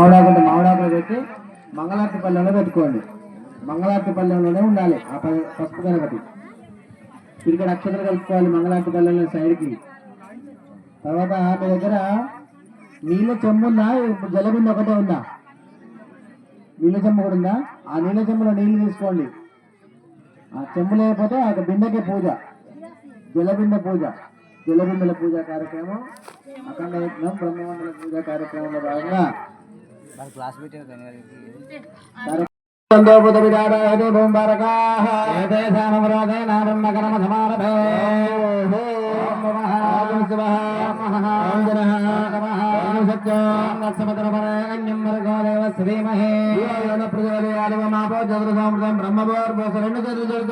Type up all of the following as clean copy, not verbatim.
మామిడాకుంటే మామిడాకులు పెట్టి మంగళారతి పల్లెంలో పెట్టుకోండి. మంగళారతి పల్లెంలోనే ఉండాలి ఆ పసుపు గణపతి. ఇక్కడ అక్షతలు కలుపుకోవాలి మంగళారతి పల్లెంలో సైడ్కి. తర్వాత మీ దగ్గర నీళ్ళ చెంబు ఉందా? జలబిందు ఒకటే ఉందా? నీళ్ళ చెంబు కూడా ఉందా? ఆ నీళ్ళ చెంబులో నీళ్లు తీసుకోండి. ఆ చెంబు లేకపోతే ఆ బిందెకే పూజ, జలబింద పూజ, జలబిందల పూజ కార్యక్రమం, అఖండ యజ్ఞం బ్రహ్మవంతుల పూజ కార్యక్రమంలో భాగంగా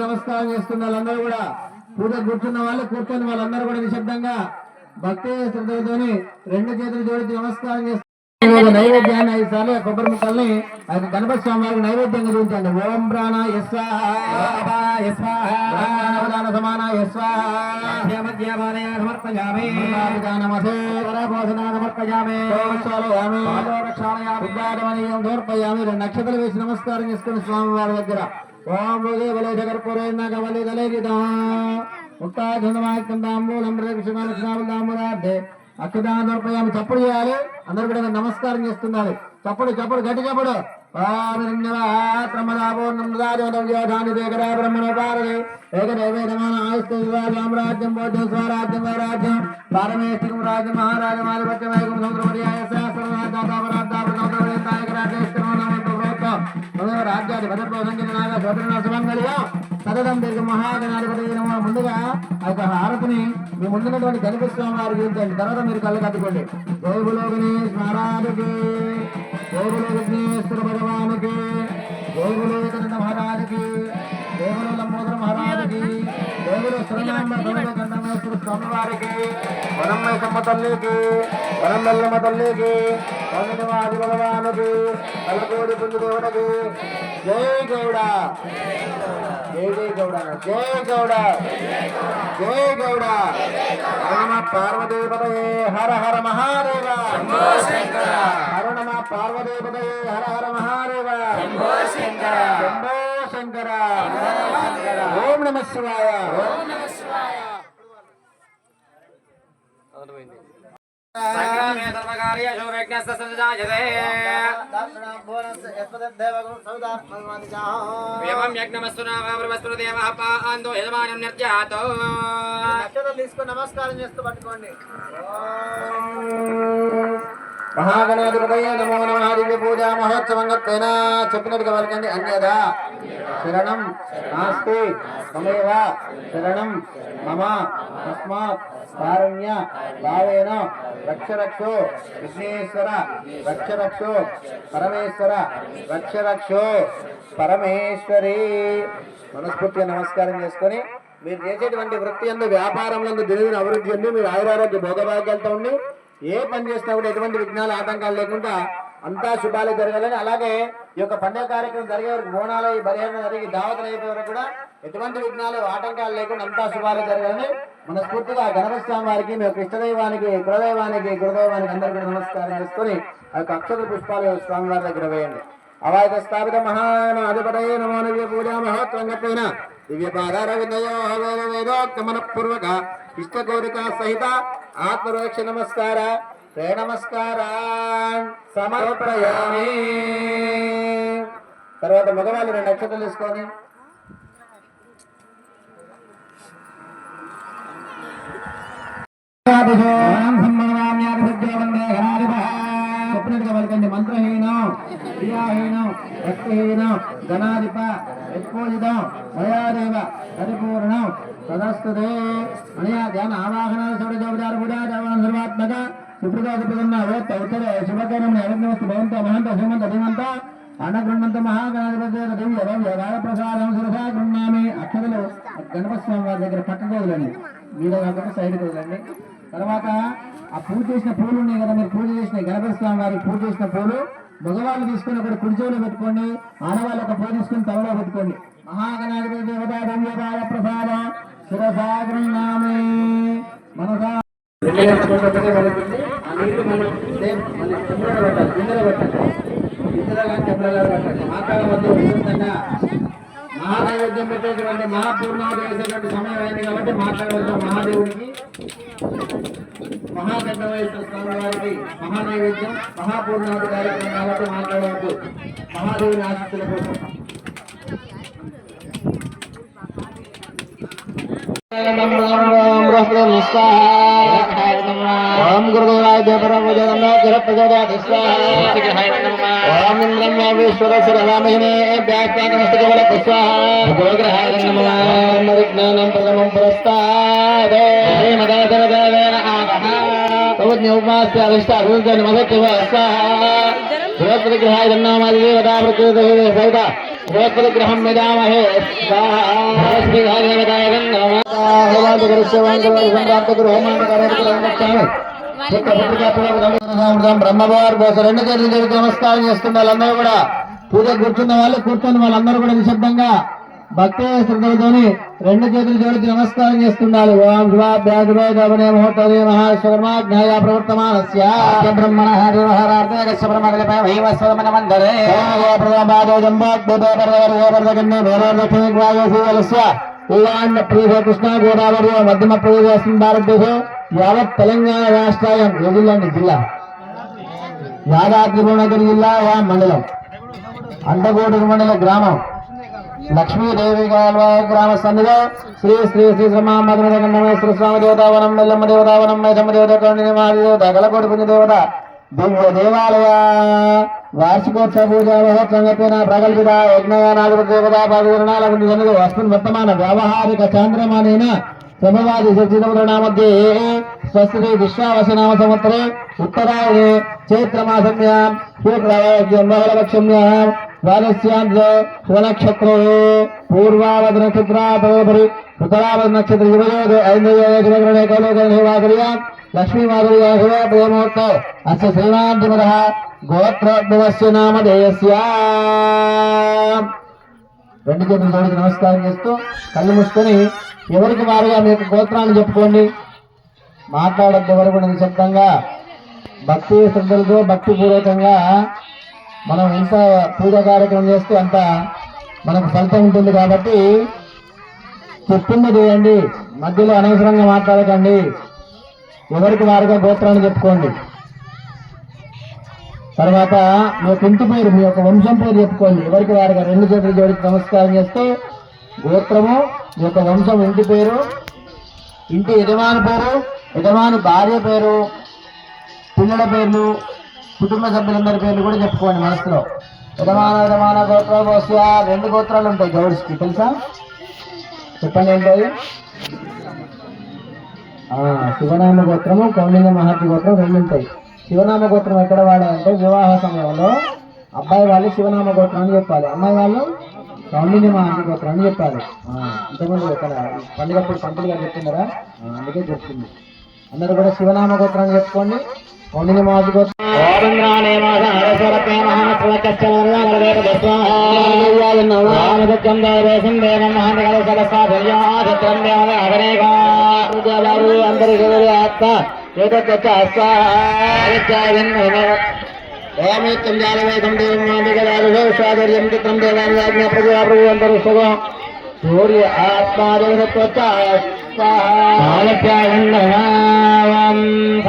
నమస్కారం చేస్తున్న వాళ్ళందరూ కూడా పూజ కూర్చున్న వాళ్ళు కూర్చొని వాళ్ళందరూ కూడా నిశ్శబ్దంగా భక్తి శ్రద్ధలతోని రెండు చేతులు జోడించి నమస్కారం చేస్తున్నారు. నైవేద్యాన్ని 5 సార్లు కొబ్బరి ముక్కల్ని గణపతి స్వామి వారికి నైవేద్యంగా చూపించండి. ఓం ప్రాణ సమాన సమర్పయామి. 2 నక్షత్రాలు వేసి నమస్కారం చేసుకుని స్వామి వారి దగ్గర ఓం బలే జగర్పూరేణి అక్షదానోపయామి. చప్పుడు చేయాలి, అందరు కూడా నమస్కారం చేస్తున్నారు. చప్పుడు చప్పుడు గట్టి చప్పుడు. రాజ్యం భోజ్యం స్వరాజ్యం వైరాజ్యం పారమేశ్వరం రాజ్యం మహారాజ మాధిపత్యం వైకం సముద్రమర్యాయ రాజ్యాది సదనం దీర్ఘ మహాగణాధిపతి. ముందుగా ఆ యొక్క హారతిని మీ ముందున్నటువంటి గణపతి స్వామి వారు చూపించండి. తర్వాత మీరు కళ్ళు కట్టుకోండి. జయబులో గణేష్ మహారాజుకి, జయబులో విఘ్నేశ్వర భగవానుకి, జయబులో కన్నడ మహారాజుకి, జయబులో లంబోదర మహారాజుకి, జయబులో శ్రీరామేశ్వర స్వామి వారికి, వనమ్మయ్యమ్మ తల్లికి, వనమెల్లమ్మ తల్లికి, పౌర్ణిమాది భగవానుకి, కలకోడి పుంజు దేవుడికి జై గౌడ, జై జై గౌడ, జై గౌడ, జై గౌడ. నమ పార్వతీపతయే హర హర మహాదేవ, హర నమ పార్వతీపతయే హర హర మహాదేవ, శంభో శంకర. ఓం నమ శివాయ. తీసుకుని నమస్కారం చేస్తూ పట్టుకోండి. మహాగణాధిపతయే నమో నమః. దివ్య పూజా మహోత్సవంగత్వేన చెప్పినట్టుగా పలకండి. అన్యదా శరణం నాస్తి మమేవ శరణం మమ తస్మాత్ కారుణ్య భావేన రక్షరక్షో విఘ్నేశ్వర, రక్షరక్షో పరమేశ్వర, రక్షరక్షో పరమేశ్వరి. మనస్ఫూర్తిగా నమస్కారం చేసుకొని మీరు చేసేటువంటి వృత్తి అందు, వ్యాపారంలో దినదిన అభివృద్ధి అందు, మీరు ఆయురారోగ్య భోగభాగ్యాలతో ఉండి ఏ పని చేసినా కూడా ఎటువంటి విఘ్నాలు ఆటంకాలు లేకుండా అంతా శుభాలు జరగాలని, అలాగే ఈ యొక్క పండుగ కార్యక్రమం జరిగే వరకు, బోనాలు ఈ బరిహరణ జరిగి దావతలు అయిపోయే వరకు కూడా ఎటువంటి విఘ్నాలు ఆటంకాలు లేకుండా అంతా శుభాలు జరగాలని మనస్ఫూర్తిగా గణపతి స్వామి వారికి, మీ యొక్క ఇష్టదైవానికి, కులదైవానికి, గురుదైవానికి అందరూ కూడా నమస్కారం చేసుకుని ఆ యొక్క అక్షత పుష్పాలు స్వామి వారి దగ్గర వేయండి. అవాయిత స్థాపిత మహానాధిపతయే నమో. దివ్య పూజా మహోత్సవంగత్వేన దివ్య పాదారవిందయో వేదోక్త మనఃపూర్వక ఇష్ట కోరిక సహిత ఆత్మరోక్ష నమస్కార నమస్కారాన్ సమర్పయామి. తర్వాత మగవాళ్ళు 2 నక్షత్రాలు తీసుకొని చెప్పినట్టుగా పలకండి. మంత్రహీనం, క్రియాహీనం, భక్తిహీనం, గణాధిప యత్పూజితం మయాదేవ పరిపూర్ణం సదస్తుదే అనయా ధ్యాన ఆవాహన సౌరజోపచార పూజా దేవాన్ సర్వాత్మక సుప్రదాసున్న ఉత్తర శుభకరం నైవేద్యమస్తు భవంత మహంత శ్రీమంత ధీమంత అన్నగృహంత మహాగణాధిపతి ప్రసాదం సురసా గృహామి. అక్షతలు గణపతి స్వామి వారి దగ్గర పక్కకు వదలండి, మీద కాకుండా సైడ్కి వదలండి. తర్వాత ఆ పూజ చేసిన పూలు ఉన్నాయి కదా, మీరు పూజ చేసిన గణపతి స్వామి వారికి పూజ చేసిన పూలు మగవాళ్ళు తీసుకుని ఒకటి కుడి చెవులో పెట్టుకోండి, ఆడవాళ్ళు ఒక పూజ తీసుకుని తలలో పెట్టుకోండి. మహాగణాధిపతి దేవతా దేవ్యపాయ ప్రసాద శిరసా గృహామి మనసా. ఆ నీళ్లు మనం పెట్టాలి, గిన్నెలో పెట్టాలి. మాట్లాడవద్దు విస్తృతంగా మహానైవేద్యం పెట్టేటువంటి మహాపూర్ణాలు వేసేటువంటి సమయం అయింది కాబట్టి మాట్లాడవద్దు. మహాదేవుడికి మహాగండవేశ్వర స్వామి వారికి మహానైవేద్యం మహాపూర్ణాది కార్యక్రమం కాబట్టి మాట్లాడవద్దు. మహాదేవుని ఆశీస్సుల కోసం ఓం గురుదేవాయ ఓం ఇంద్రమేశ్వర శ్రీరామహినే వ్యాఖ్యానమస్తకవల గోగ్రహాయ నమః విజ్ఞానం ప్రథమం పురస్తాదే మదాదరదేవేన ఆగః తవజ్ఞోపాస్య అవిష్ట అభివృద్ధి మహత్వ బృహస్పతిగ్రహాయ నమః సౌద బృహస్పతిగ్రహం విదామహే బ్రహ్మవారు రెండు చేతులు జరిగి నమస్కారం చేస్తున్న వాళ్ళందరూ కూడా పూజ కూర్చున్న వాళ్ళు కూర్చొని వాళ్ళందరూ కూడా నిశ్శబ్దంగా భక్తి శ్రద్ధలతోని రెండు చేతులు జోడించి నమస్కారం చేస్తున్నారు. ఓం శివాభ్యాసనే మహోత్తరే మహాశ్వరమాజ్ఞాయ ప్రవర్తమానస్య బ్రహ్మణ హరిహరార్థ బ్రహ్మకల్పయ వైవస్వరమనమందరే కృష్ణ గోదావరి మధ్యమ ప్రదేశం భారతదేశం యావత్ తెలంగాణ రాష్ట్రాయం ఎదులండి జిల్లా యాదాద్రి భువనగిరి జిల్లా మండలం అండగోడు మండల గ్రామం లక్ష్మీదేవి గ్రామ సన్నిధి శ్రీ శ్రీ శ్రీ శ్రీమేశ్వర స్వామి దేవతావనం మెల్లమ్మ దేవతావనం మైసమ్మ దేవత గలకోటి పుణ్యదేవత దివ్య దేవాలయ వార్షికోత్సవ పూజ మహోత్సవం ప్రకల్పిత యజ్ఞనాగర దేవత పదిరణాలకు అస్మిన్ వర్తమాన వ్యావహారిక చాంద్రమానేన ప్రభవాది సచితమునాमध्ये స్వస్తి విశ్వావసనామ సంవత్సరే ఉత్తరాయణే చైత్రమాసమ్యాం శుక్లపక్షమ్యాం ద్వాదశ్యాంధ్ర శుభనక్షత్రే పూర్వావద నక్షత్రాపరి ఉత్తరావద నక్షత్ర యువయోగ ఐంద్రయోగ కౌలోకర్యా లక్ష్మీ మాధుర్య ప్రేమోత్త అస్య శ్రీమాంతిమద గోత్రోద్భవస్య నామధేయస్య. రెండు చేతులు జోడికి నమస్కారం చేస్తూ కళ్ళు మూసుకొని ఎవరికి వారుగా మీ యొక్క గోత్రాన్ని చెప్పుకోండి. మాట్లాడద్దు ఎవరు కూడా నిశ్శబ్దంగా భక్తి శ్రద్ధలతో భక్తిపూర్వకంగా మనం ఎంత పూజ కార్యక్రమం చేస్తే అంత మనకు ఫలితం ఉంటుంది కాబట్టి చెప్పింది చేయండి. మధ్యలో అనవసరంగా మాట్లాడకండి. ఎవరికి వారుగా గోత్రాన్ని చెప్పుకోండి. తర్వాత మీ యొక్క ఇంటి పేరు మీ యొక్క వంశం పేరు చెప్పుకోండి. ఎవరికి వారుగా రెండు చేతులు జోడించి నమస్కారం చేస్తూ గోత్రము మీ యొక్క వంశం ఇంటి పేరు ఇంటి యజమాని పేరు యజమాని భార్య పేరు పిల్లల పేర్లు కుటుంబ సభ్యులందరి పేర్లు కూడా చెప్పుకోండి మనసులో. యజమాన గోత్ర రెండు గోత్రాలు ఉంటాయి గౌడ్స్కి తెలుసా? చెప్పండి ఏంటది? శివనామ గోత్రము కౌండిన్య మహర్షి గోత్రం రెండు ఉంటాయి. శివనామ గోత్రం ఎక్కడ వాడాలంటే వివాహ సమయంలో అబ్బాయి వాళ్ళు శివనామ గోత్రం అని చెప్పాలి, అమ్మాయి వాళ్ళు కౌండిన్య మహర్షి గోత్రం అని చెప్పాలి. ఇంతకుముందు ఇక్కడ పండుగప్పుడు పంతులుగా చెప్తున్నారా? అందుకే చెప్తుంది. అందరూ కూడా శివనామ గోత్రాన్ని చెప్పుకోండి. కౌండిన్య మహర్షి గోత్రం సూర్య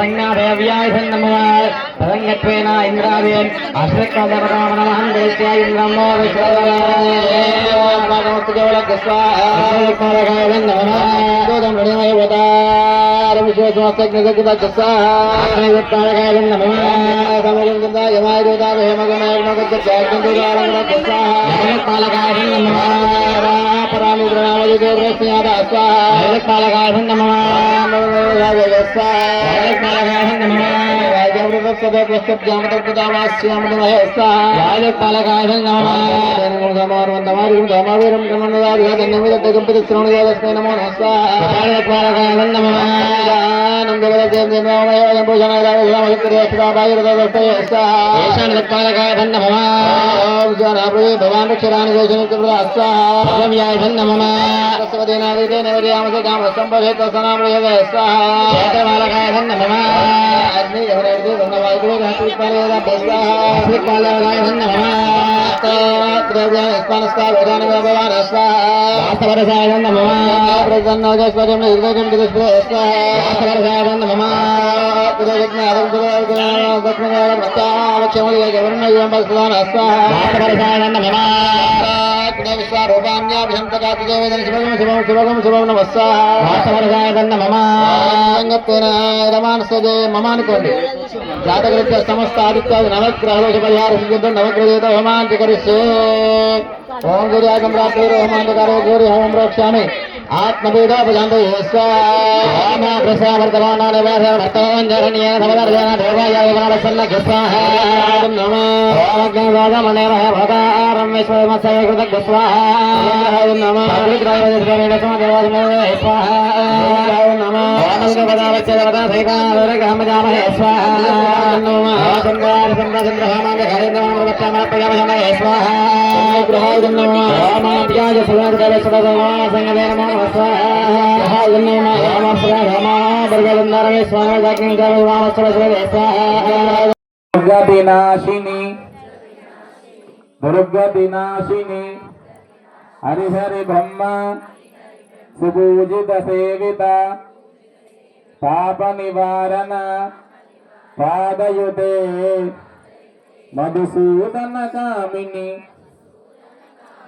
సంజ్ఞాదేవ్యాయ సన్నంగత్వేన ఇంద్రాదేన్ అశ్వకామనమహం దేశ్యా ఇంద్రమో అగ్ని మమ అనుకోండి. జాతకృత్య సమస్త ఆదిత్యాది నవగ్రహదోష పరిహార సిద్ధితో నవగ్రహేత హోమాంతకరిస్తే ఓం గుర్యాగం ప్రాప్తి హోమాంతకారో గౌరి హోమం ప్రోక్ష్యామి ఆత్మవేదోపజాంతో దుర్గతినాశిని దుర్గతినాశిని హరిహరి బ్రహ్మ సుపూజిత సేవిత పాప నివారణ పాదయుతే మధుసూదన కామిని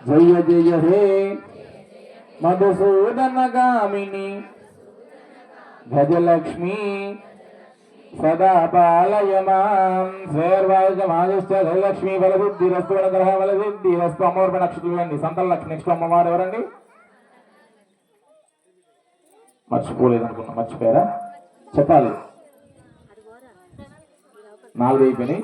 జయ జయ హే మధుసూదన గామిని గజలక్ష్మి సదా పాలయ మాం శ్రేర్వాజమాజశ్చ గజలక్ష్మి బలసిద్ధిరస్తు వనగ్రహ బలసిద్ధిరస్తు. అమ్మవారి నక్షత్రం అండి సంతాన లక్ష్మి. నెక్స్ట్ అమ్మవారు ఎవరండి? మర్చిపోలేదు అనుకున్నా, మర్చిపోయారా? చెప్పాలి. 4 అయిపోయినాయి.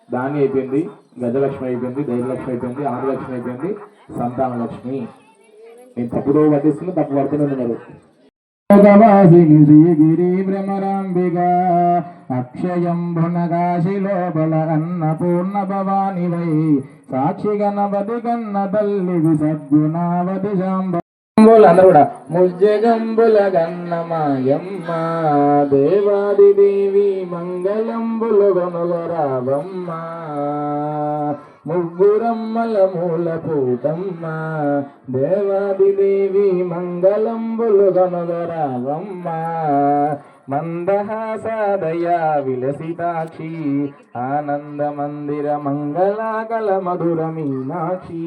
దాని అయిపోయింది, గజలక్ష్మి అయిపోయింది, ధైర్యలక్ష్మి అయిపోయింది, ఆదిలక్ష్మి అయిపోయింది, సంతాన లక్ష్మి. నేను తప్పుదో పట్టిస్తున్నా, తప్పు పడుతూనే ఉన్నారు. శ్రీగిరి భ్రమరాంబిగా అక్షయం భునగాశి లోపల అన్నపూర్ణ భవాని వై సాక్షి గణపతి కన్న తల్లి విసద్గుణావతి శాంబ అందరూ కూడా ముజ్జగంబుల గన్నమాయమ్మ దేవాది దేవి మంగళంబులు గనుగరావమ్మ ముగ్గురమ్మల మూల పూటమ్మ దేవాది దేవి మంగళంబులు గనుగరావమ్మ మందహాసదయా విలసితాక్షి ఆనంద మందిర మంగళాకల మధుర మీనాక్షి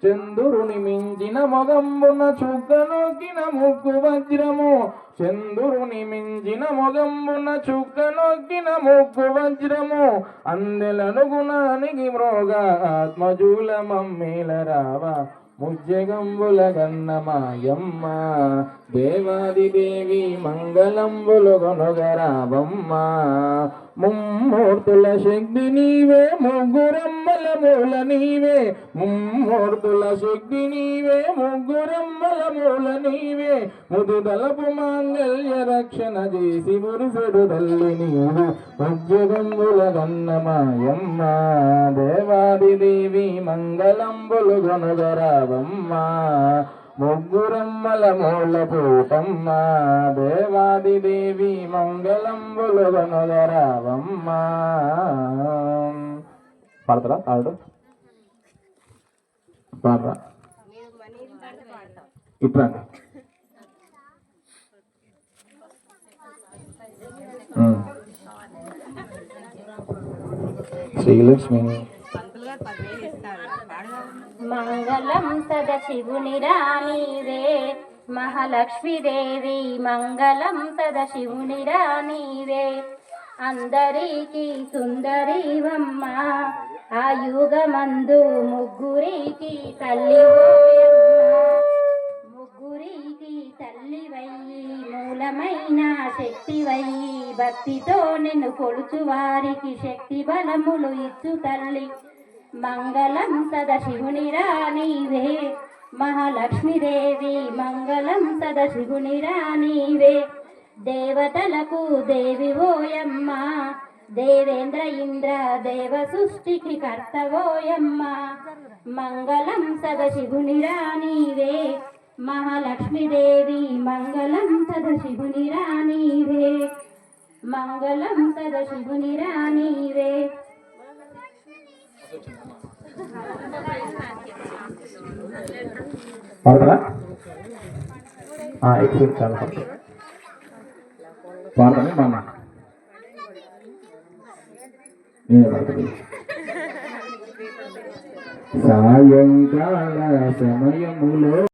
చంద్రుని మించిన మొగంబున చుక్కనొక్కిన ముగ్గు వజ్రము చంద్రుని మించిన మొగంబున చుక్కనొక్కిన ముగ్గు వజ్రము అందెలను గుణానికి మ్రోగ ఆత్మజూల మమ్మేల రావా ముజ్జగంబుల గన్నమాయమ్మ దేవాది దేవి మంగళంబులు గొనగరావమ్మ ముమ్మూర్తుల శక్తి నీవే ముగ్గురమ్మల మూల నీవే ముమ్మూర్తుల శక్తి నీవే ముగ్గురమ్మల మూల నీవే ముదుదలపు మాంగళ్య రక్షణ చేసి మురుసడు తల్లి నీవు ముజ్జగంబుల గన్నమాయమ్మ దేవాది దేవి మంగళంబులు గొనగరావమ్మ ముగ్గురమ్మల మూల పూటమ్మ దేవాది దేవి మంగళంబులు గొనగరావమ్మ. పాడతారా? పాడు పాడరా ఇట్లా శ్రీలక్ష్మి మంగళం సదశివుని రాణివే మహాలక్ష్మి దేవి మంగళం సదశివుని రాణివే అందరికి సుందరివమ్మ ఆ యుగమందు ముగ్గురికి తల్లి ముగ్గురికి తల్లివయ్యి మూలమైన శక్తివయ్యి భక్తితో నిన్ను కొలుచు వారికి శక్తి బలములు ఇచ్చు తల్లి మంగళం సదశివుని రాణివే మహాలక్ష్మీదేవి మంగళం సదశివుని రాణివే దేవతలకు దేవి ఓయమ్మ దేవేంద్ర ఇంద్ర దేవ సృష్టికి కర్తవోయమ్మ మంగళం సదశివుని రాణివే మహాలక్ష్మీదేవి మంగళం సదశివుని రాణివే మంగళం సదశివుని రాణివే పాడతారా? ఎక్స్పీరియన్స్ చాలా పాడతానే మా అన్న నేనే పడుతుంది. సాయంకాల సమయములో